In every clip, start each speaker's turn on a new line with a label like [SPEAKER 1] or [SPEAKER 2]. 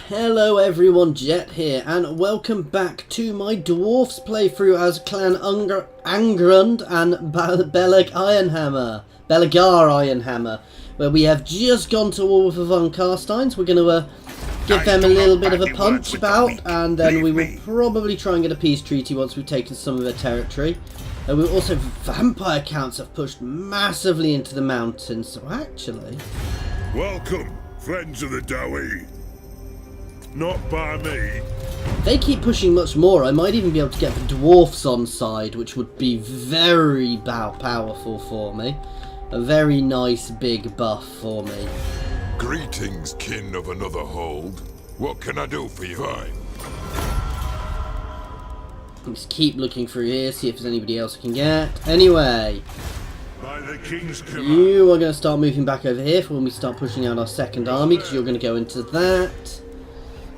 [SPEAKER 1] Hello everyone, Jet here, and welcome back to my Dwarfs playthrough as Clan Angrund and Belegar Ironhammer, where we have just gone to war with the Carsteins. We're going to give them a little bit of a punch about, and then we will probably try and get a peace treaty once we've taken some of their territory. We'll also, vampire counts have pushed massively into the mountains, so actually...
[SPEAKER 2] Welcome, friends of the Dowie. Not by me.
[SPEAKER 1] They keep pushing much more. I might even be able to get the Dwarfs on side, which would be very powerful for me. A very nice big buff for me.
[SPEAKER 3] Greetings, kin of another hold. What can I do for you? Fine.
[SPEAKER 1] Just keep looking through here, see if there's anybody else I can get. Anyway,
[SPEAKER 2] By the King's command.
[SPEAKER 1] you are going to start moving back over here for when we start pushing out our second army, because you're going to go into that.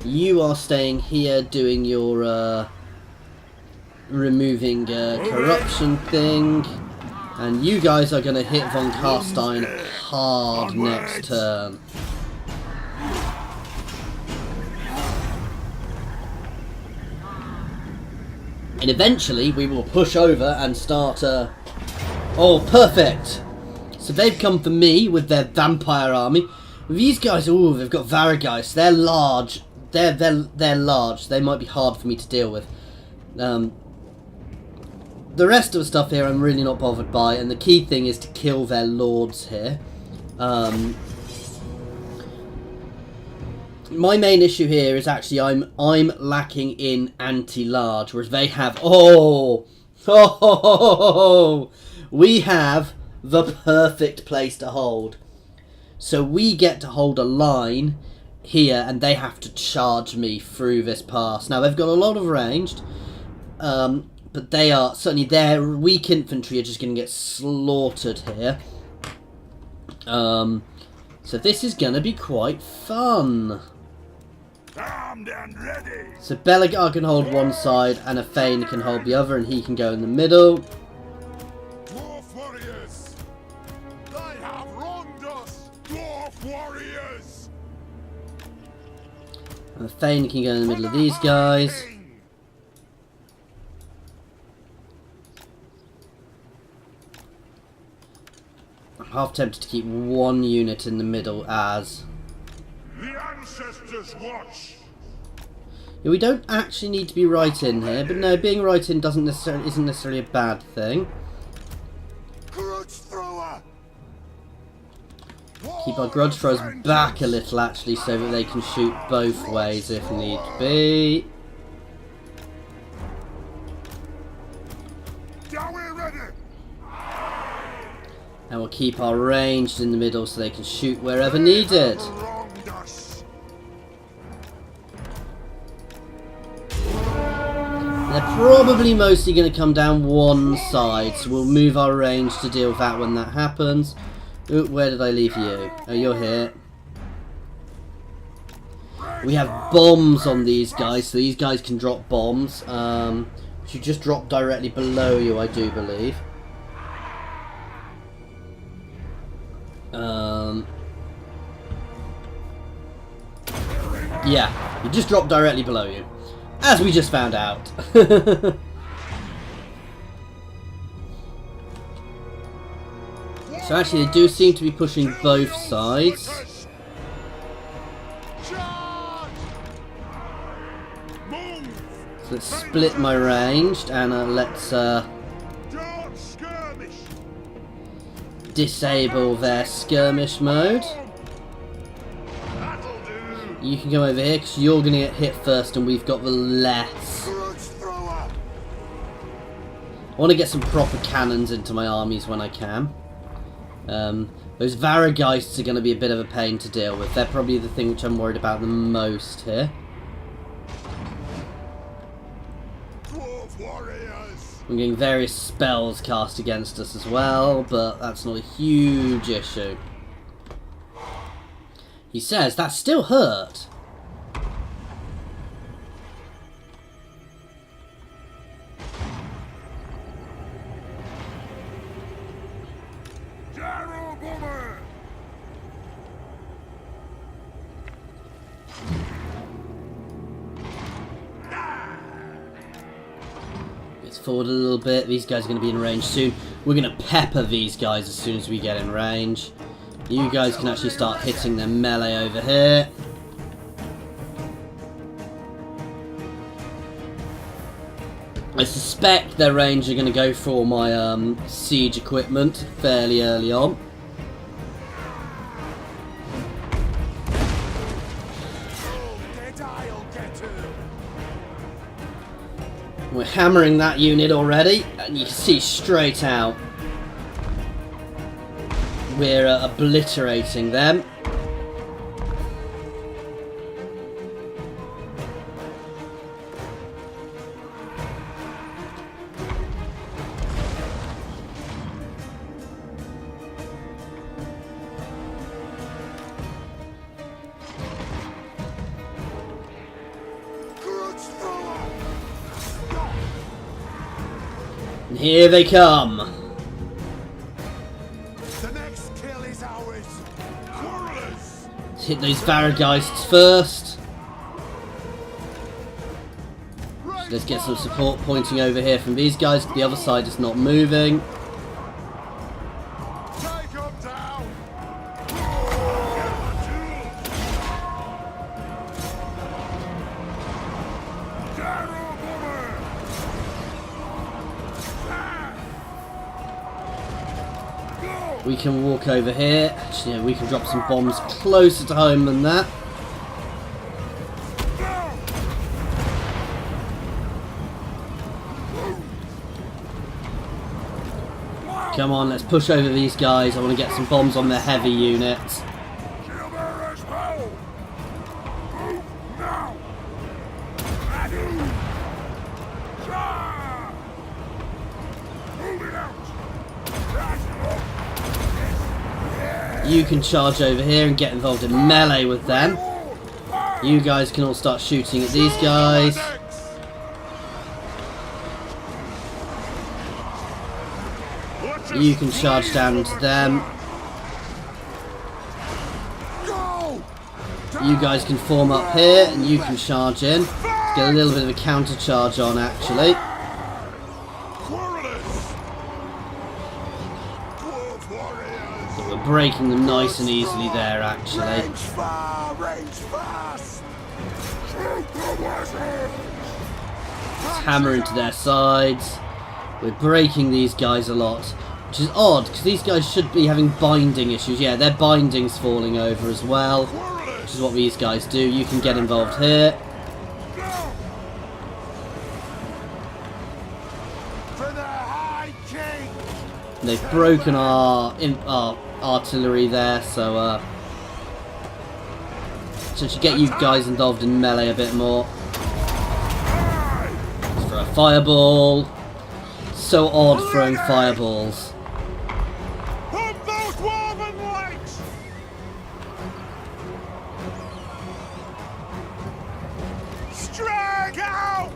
[SPEAKER 1] You are staying here doing your removing corruption thing. And you guys are going to hit von Carstein hard next turn. And eventually we will push over and start... Oh, perfect! So they've come for me with their vampire army. These guys, oh, they've got Varageists. They're large. They're large. They might be hard for me to deal with. The rest of the stuff here I'm really not bothered by, and the key thing is to kill their lords here. My main issue here is actually I'm lacking in anti-large, whereas they have... we have the perfect place to hold. So we get to hold a line here, and they have to charge me through this pass. Now they've got a lot of ranged, but they are certainly, their weak infantry are just going to get slaughtered here. So this is going to be quite fun.
[SPEAKER 2] Armed and ready.
[SPEAKER 1] So Belegar can hold one side, and a Thane can hold the other, and he can go in the middle.
[SPEAKER 2] Dwarf warriors. They have wronged us. Dwarf warriors.
[SPEAKER 1] And the Thane can go in the middle of these guys. I'm half tempted to keep one unit in the middle as...
[SPEAKER 2] The ancestors watch.
[SPEAKER 1] Yeah, we don't actually need to be right in here, but no, being right in isn't necessarily a bad thing.
[SPEAKER 2] Grudge thrower.
[SPEAKER 1] Keep our grudge throwers back a little, actually, so that they can shoot both ways if need be.
[SPEAKER 2] Dowie ready.
[SPEAKER 1] And we'll keep our ranged in the middle so they can shoot wherever needed.
[SPEAKER 2] Wronged us.
[SPEAKER 1] They're probably mostly going to come down one side, so we'll move our range to deal with that when that happens. Ooh, where did I leave you? Oh, you're here. We have bombs on these guys, so these guys can drop bombs. Which you just drop directly below you, I do believe. Yeah, you just drop directly below you. As we just found out. So actually they do seem to be pushing both sides. So let's split my ranged and let's disable their skirmish mode. You can go over here because you're going to get hit first and we've got the less. I want to get some proper cannons into my armies when I can. Those Varageists are going to be a bit of a pain to deal with. They're probably the thing which I'm worried about the most here. I'm getting various spells cast against us as well, but that's not a huge issue. He says that still hurt. Let's forward a little bit. These guys are going to be in range soon. We're going to pepper these guys as soon as we get in range. You guys can actually start hitting their melee over here. I suspect their range are going to go for my siege equipment fairly early on. We're hammering that unit already, and you can see straight out we're obliterating them. And here they come.
[SPEAKER 2] The next kill is ours. Quarrelers.
[SPEAKER 1] Let's hit those Varageists first. So let's get some support pointing over here from these guys. The other side is not moving.
[SPEAKER 2] Take them down.
[SPEAKER 1] We can walk over here. Actually, no, we can drop some bombs closer to home than that. Come on, let's push over these guys. I want to get some bombs on their heavy units. You can charge over here and get involved in melee with them. You guys can all start shooting at these guys. You can charge down into them. You guys can form up here and you can charge in. Let's get a little bit of a counter charge on actually. We're breaking them nice and easily there actually. Let's hammer into their sides. We're breaking these guys a lot, which is odd because these guys should be having binding issues. Yeah, their binding's falling over as well, which is what these guys do. You can get involved here. They've broken our artillery there, so should get you guys involved in melee a bit more. Let's throw a fireball. So odd throwing fireballs.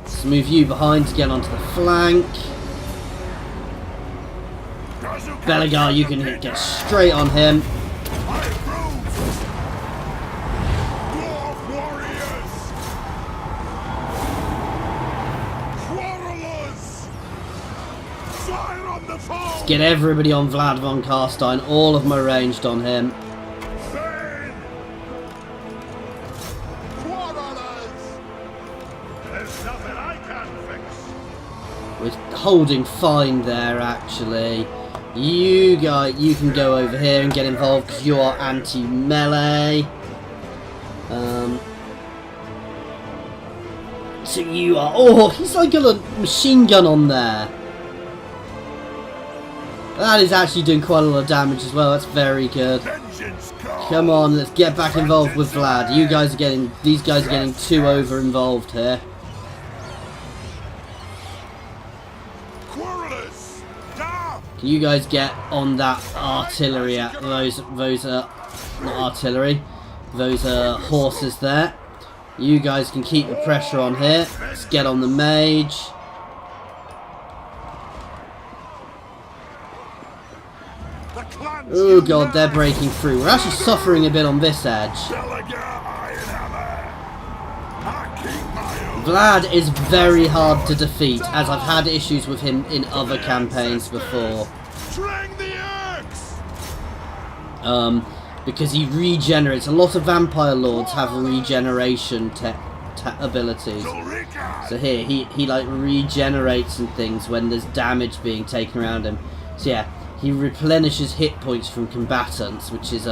[SPEAKER 1] Let's move you behind to get onto the flank. Belegar, you can get straight on him. Let's get everybody on Vlad von Carstein. All of them are ranged on him. We're holding fine there actually. You guys, you can go over here and get involved because you are anti-melee. So you are... Oh, he's like got a machine gun on there. That is actually doing quite a lot of damage as well. That's very good. Come on, let's get back involved with Vlad. You guys are getting... These guys are getting too over involved here. Can you guys get on that artillery at those not artillery, those horses there. You guys can keep the pressure on here. Let's get on the mage. Oh god, they're breaking through. We're actually suffering a bit on this edge. Vlad is very hard to defeat, as I've had issues with him in other campaigns before. Because he regenerates. A lot of vampire lords have regeneration abilities. So here, he like regenerates and things when there's damage being taken around him. So yeah, he replenishes hit points from combatants, which is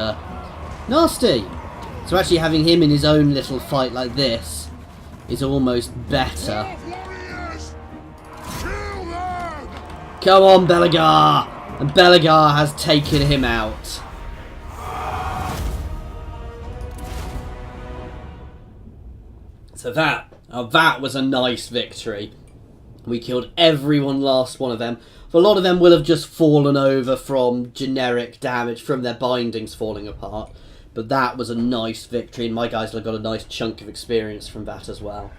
[SPEAKER 1] nasty. So actually having him in his own little fight like this is almost better. Come on, Belegar! And Belegar has taken him out. So that was a nice victory. We killed everyone, last one of them. A lot of them will have just fallen over from generic damage from their bindings falling apart. But that was a nice victory, and my guys got a nice chunk of experience from that as well.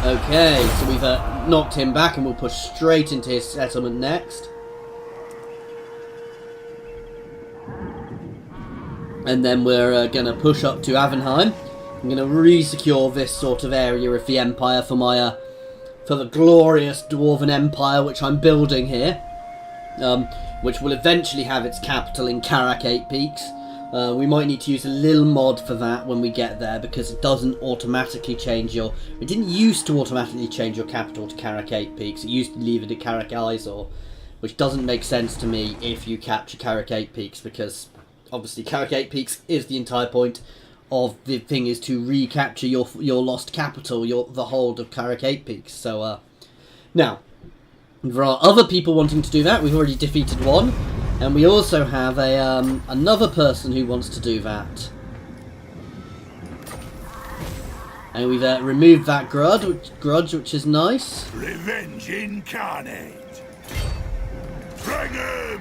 [SPEAKER 1] Okay, so we've knocked him back, and we'll push straight into his settlement next. And then we're going to push up to Avenheim. I'm going to re-secure this sort of area of the Empire for my for the glorious Dwarven Empire which I'm building here. Which will eventually have its capital in Karak 8 Peaks. We might need to use a little mod for that when we get there, because it doesn't automatically change your... It didn't used to automatically change your capital to Karak 8 Peaks. It used to leave it at Karak Izor, which doesn't make sense to me if you capture Karak 8 Peaks, because obviously Karak 8 Peaks is the entire point of the thing, is to recapture your lost capital, the hold of Karak 8 Peaks. So, now... There are other people wanting to do that. We've already defeated one, and we also have another person who wants to do that. And we've removed that grudge, which is nice.
[SPEAKER 2] Revenge incarnate. Bring him!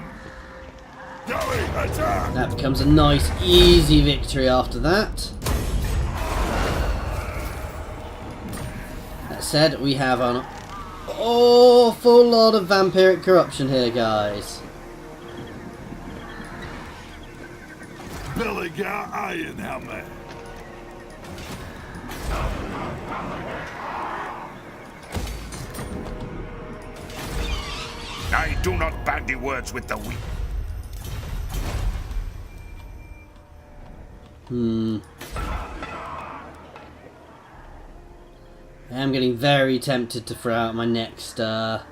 [SPEAKER 2] Dowie, attack!
[SPEAKER 1] That becomes a nice, easy victory after that. That said, we have an awful lot of vampiric corruption here, guys.
[SPEAKER 2] Belegar Ironhammer. I do not bandy words with the weak.
[SPEAKER 1] I'm getting very tempted to throw out my next, oh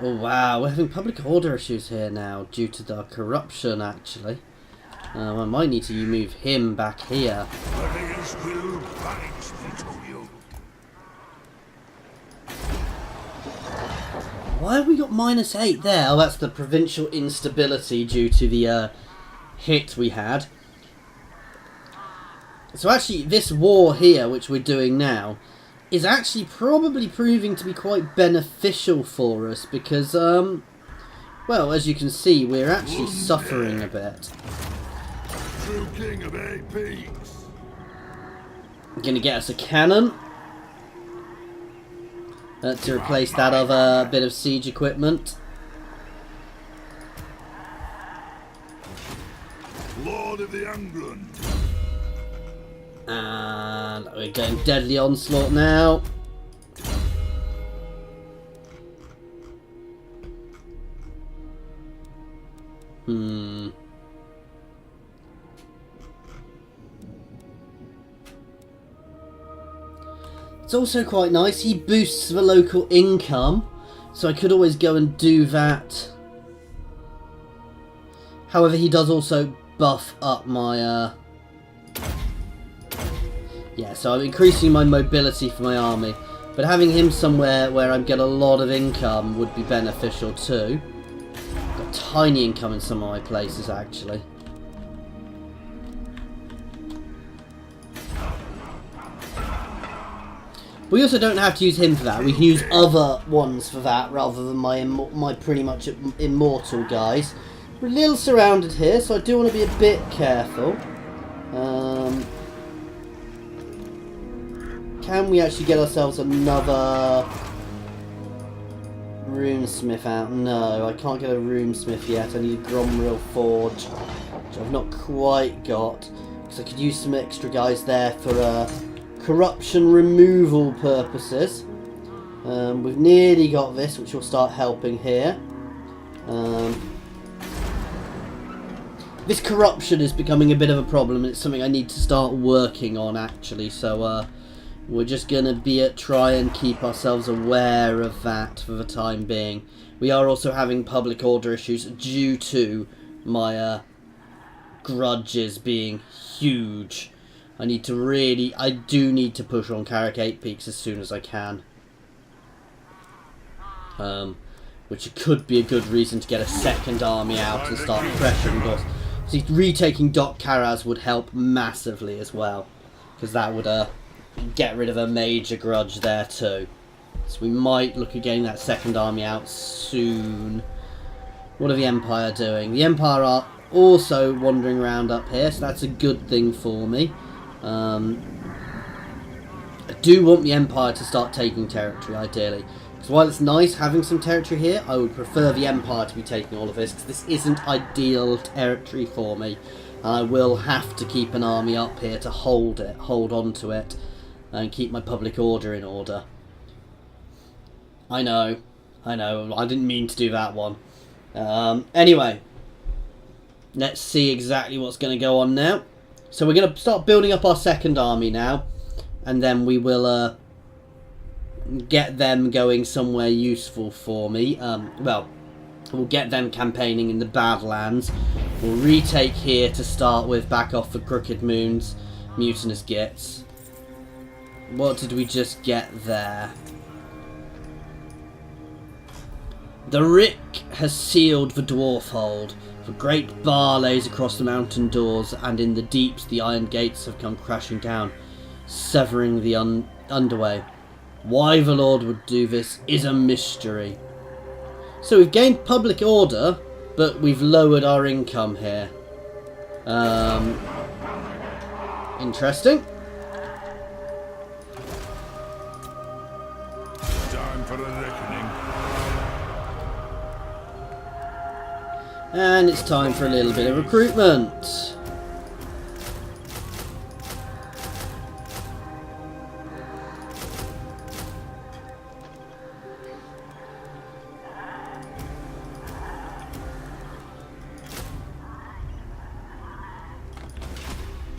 [SPEAKER 1] wow, we're having public order issues here now, due to the corruption, actually. I might need to move him back here. Why have we got -8 there? Oh, that's the provincial instability due to the, hit we had. So actually, this war here, which we're doing now, is actually probably proving to be quite beneficial for us because, well, as you can see, we're actually suffering a bit.
[SPEAKER 2] True king of 8 peaks.
[SPEAKER 1] Gonna get us a cannon to replace that other bit of siege equipment.
[SPEAKER 2] Lord of the Angrund.
[SPEAKER 1] And we're going deadly onslaught now. It's also quite nice. He boosts the local income, so I could always go and do that. However, he does also buff up my yeah, so I'm increasing my mobility for my army, but having him somewhere where I get a lot of income would be beneficial too. Got tiny income in some of my places, actually. We also don't have to use him for that. We can use other ones for that rather than my pretty much immortal guys. We're a little surrounded here, so I do want to be a bit careful. Can we actually get ourselves another runesmith out? No, I can't get a runesmith yet. I need a Gromril Forge, which I've not quite got. because I could use some extra guys there for corruption removal purposes. We've nearly got this, which will start helping here. This corruption is becoming a bit of a problem, and it's something I need to start working on, actually. So we're just going to try and keep ourselves aware of that for the time being. We are also having public order issues due to my grudges being huge. I do need to push on Carrick 8 Peaks as soon as I can. Which could be a good reason to get a second army out and start pressuring Dwarfs. See, retaking Doc Karaz would help massively as well, because that would get rid of a major grudge there too. So we might look at getting that second army out soon. What are the Empire doing? The Empire are also wandering around up here, so that's a good thing for me. I do want the Empire to start taking territory, ideally. So while it's nice having some territory here, I would prefer the Empire to be taking all of this, because this isn't ideal territory for me. And I will have to keep an army up here to hold on to it, and keep my public order in order. I know, I didn't mean to do that one. Anyway, let's see exactly what's going to go on now. So we're going to start building up our second army now, and then we will get them going somewhere useful for me. Well, we'll get them campaigning in the Badlands. We'll retake here to start with, back off for Crooked Moons, Mutinous Gits. What did we just get there? The Rick has sealed the Dwarf Hold. The great bar lays across the mountain doors, and in the deeps the iron gates have come crashing down, severing the underway. Why the Lord would do this is a mystery. So we've gained public order, but we've lowered our income here. Interesting.
[SPEAKER 2] Time for a reckoning.
[SPEAKER 1] And it's time for a little bit of recruitment.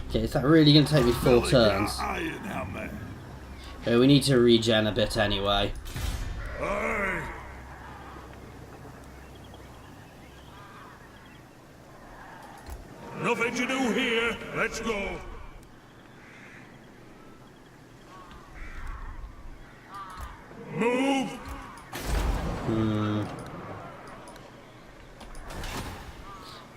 [SPEAKER 1] Okay, is that really going to take me 4 turns?
[SPEAKER 2] Ironhammer.
[SPEAKER 1] Okay, we need to regen a bit anyway.
[SPEAKER 2] Aye. Nothing to do here. Let's go. Move.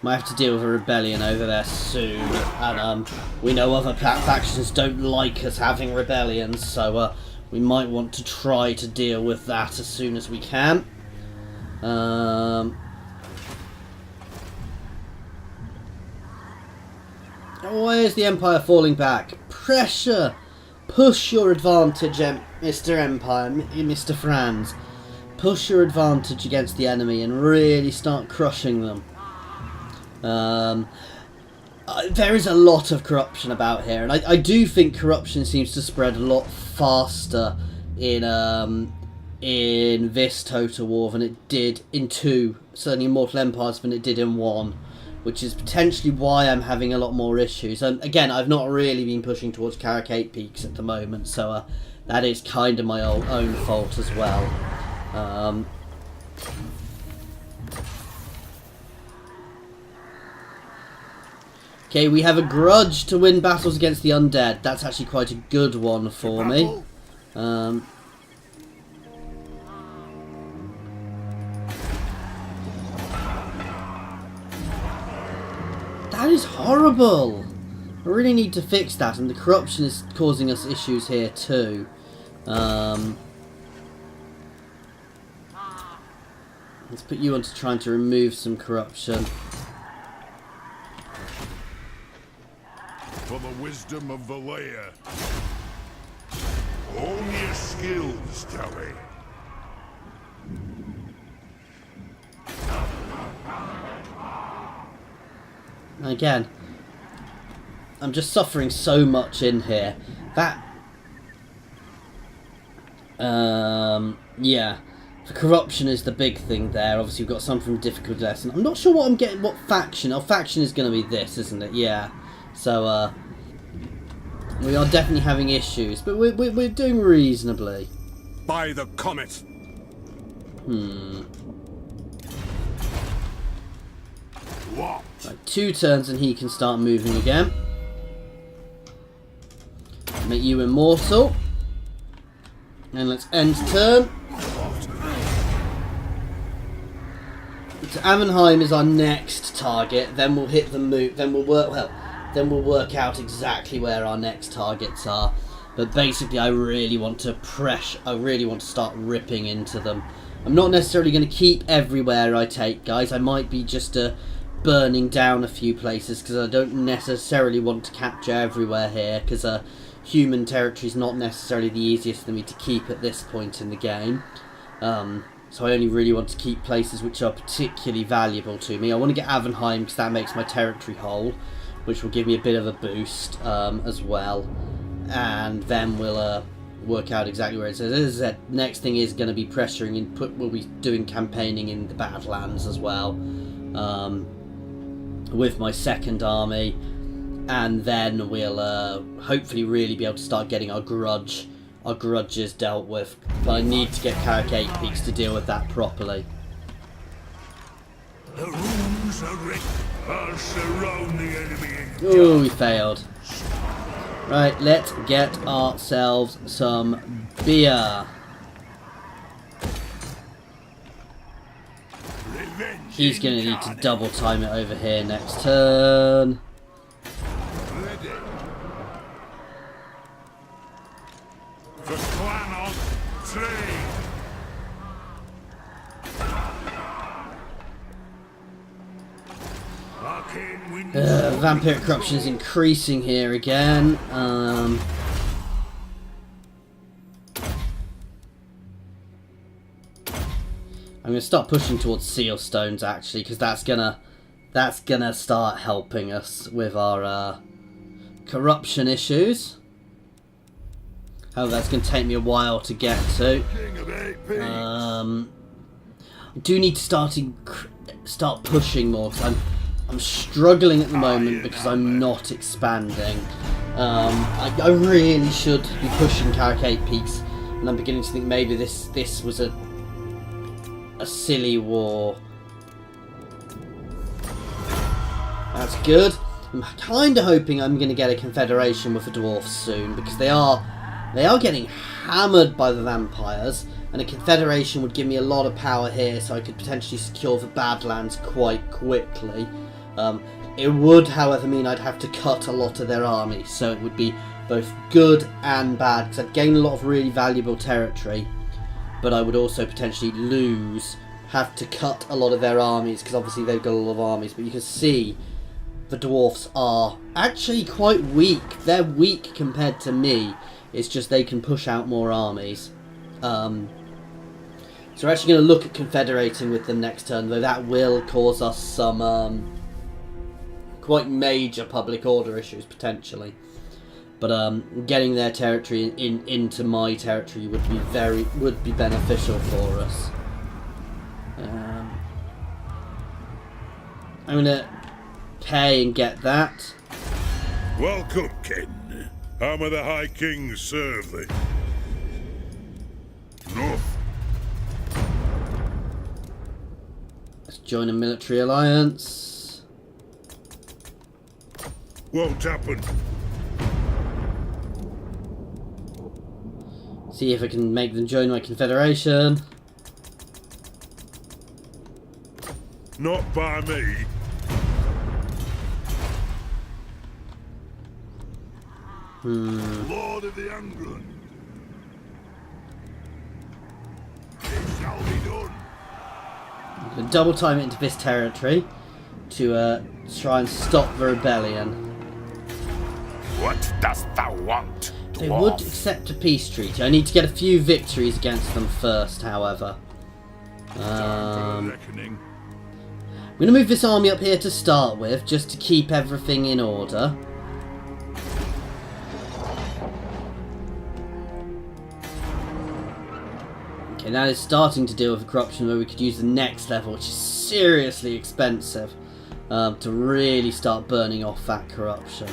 [SPEAKER 1] Might have to deal with a rebellion over there soon, and we know other factions don't like us having rebellions, so we might want to try to deal with that as soon as we can. Why is the Empire falling back? Pressure! Push your advantage, Mr. Empire, Mr. Franz. Push your advantage against the enemy and really start crushing them. There is a lot of corruption about here, and I do think corruption seems to spread a lot faster in this Total War than it did in 2, certainly in Mortal Empires, than it did in 1, which is potentially why I'm having a lot more issues. And again, I've not really been pushing towards Carrick 8 Peaks at the moment, so that is kind of my own fault as well. Okay, we have a grudge to win battles against the undead. That's actually quite a good one for me. That is horrible. I really need to fix that, and the corruption is causing us issues here too. Let's put you onto trying to remove some corruption.
[SPEAKER 2] For the wisdom of the layer. Own your skills, Tally.
[SPEAKER 1] Again, I'm just suffering so much in here. That... yeah. The corruption is the big thing there. Obviously we've got some from difficult lesson. I'm not sure what I'm getting, what faction. Oh, faction is going to be this, isn't it? Yeah. So, we are definitely having issues, but we're doing reasonably.
[SPEAKER 2] By the comet. What?
[SPEAKER 1] Right, 2 turns and he can start moving again. Make you immortal. And let's end turn. So Avenheim is our next target. Then we'll hit the move. Then we'll work. Well, then we'll work out exactly where our next targets are. But basically, I really want to I really want to start ripping into them. I'm not necessarily going to keep everywhere I take, guys. I might be just burning down a few places because I don't necessarily want to capture everywhere here. Because human territory is not necessarily the easiest for me to keep at this point in the game. So I only really want to keep places which are particularly valuable to me. I want to get Avenheim because that makes my territory whole, which will give me a bit of a boost as well. And then we'll work out exactly where it is. As I said, next thing is going to be pressuring and we'll be doing campaigning in the Badlands as well with my second army. And then we'll hopefully really be able to start getting our grudges dealt with. But I need to get Carrick 8 Peaks to deal with that properly.
[SPEAKER 2] The rooms are ready. I'll surround the enemy.
[SPEAKER 1] Oh, we failed. Right, let's get ourselves some beer. He's going to need to double time it over here next turn.
[SPEAKER 2] The clan of 3.
[SPEAKER 1] Vampiric corruption is increasing here again. I'm going to start pushing towards seal stones actually, because that's gonna start helping us with our corruption issues. However, that's going to take me a while to get to. I do need to start pushing more because I'm struggling at the moment because I'm not expanding. I really should be pushing Carrick 8 Peaks, and I'm beginning to think maybe this was a silly war. That's good. I'm kind of hoping I'm going to get a confederation with the Dwarfs soon, because they are getting hammered by the vampires, and a confederation would give me a lot of power here, so I could potentially secure the Badlands quite quickly. It would, however, mean I'd have to cut a lot of their army, so it would be both good and bad, because I'd gain a lot of really valuable territory, but I would also potentially have to cut a lot of their armies, because obviously they've got a lot of armies. But you can see the Dwarfs are actually quite weak. They're weak compared to me. It's just they can push out more armies. So we're actually going to look at confederating with them next turn, though that will cause us some quite major public order issues potentially. But getting their territory into my territory would be beneficial for us. I'm going to pay and get that.
[SPEAKER 2] Welcome, kin. How may the High King serve thee? North.
[SPEAKER 1] Let's join a military alliance.
[SPEAKER 2] Won't happen.
[SPEAKER 1] See if I can make them join my confederation.
[SPEAKER 2] Not by me. Lord of the Angrund. It shall be done.
[SPEAKER 1] I'm going to double time it into this territory to try and stop the rebellion.
[SPEAKER 3] What dost thou want, dwarf?
[SPEAKER 1] They would accept a peace treaty. I need to get a few victories against them first, however. I'm going to move this army up here to start with, just to keep everything in order. Okay, that is starting to deal with corruption where we could use the next level, which is seriously expensive, to really start burning off that corruption.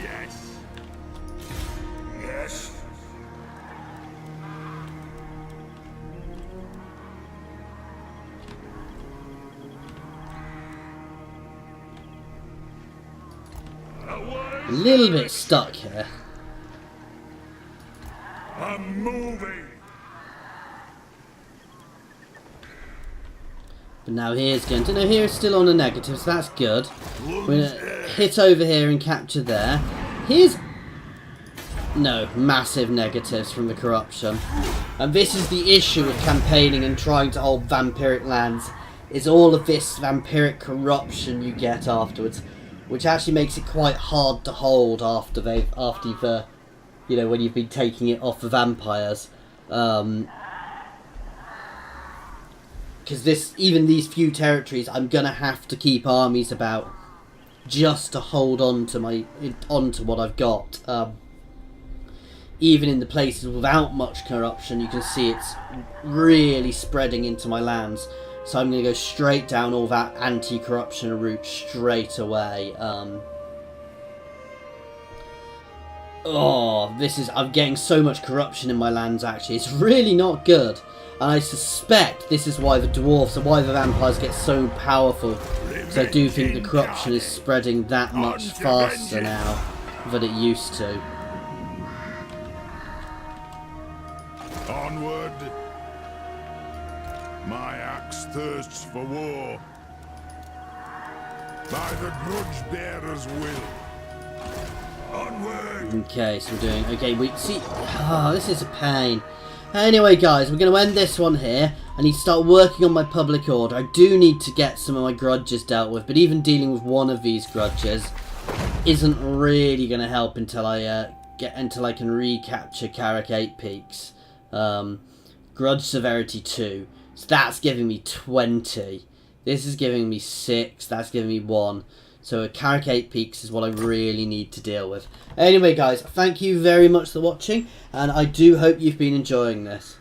[SPEAKER 2] Yes. Yes.
[SPEAKER 1] A little bit stuck here.
[SPEAKER 2] I'm moving.
[SPEAKER 1] But now here's going to... No, here's still on a negative, so that's good. We're going to hit over here and capture there. Here's... No, massive negatives from the corruption. And this is the issue with campaigning and trying to hold vampiric lands, is all of this vampiric corruption you get afterwards, which actually makes it quite hard to hold after you've, you know, when you've been taking it off the vampires. Because even these few territories, I'm gonna have to keep armies about just to hold on to onto what I've got. Even in the places without much corruption, you can see it's really spreading into my lands. So I'm gonna go straight down all that anti-corruption route straight away. I'm getting so much corruption in my lands. Actually, it's really not good. And I suspect this is why the dwarfs and why the vampires get so powerful. Because I do think the corruption is spreading that much faster now than it used to.
[SPEAKER 2] Onward. My axe thirsts for war. By the grudge bearer's will. Onward.
[SPEAKER 1] Okay, so we're doing... Okay, we see... this is a pain. Anyway, guys, we're going to end this one here. I need to start working on my public order. I do need to get some of my grudges dealt with, but even dealing with one of these grudges isn't really going to help until I can recapture Carrick 8 Peaks. Grudge severity 2. So that's giving me 20. This is giving me 6. That's giving me 1. So Carrick 8 Peaks is what I really need to deal with. Anyway, guys, thank you very much for watching, and I do hope you've been enjoying this.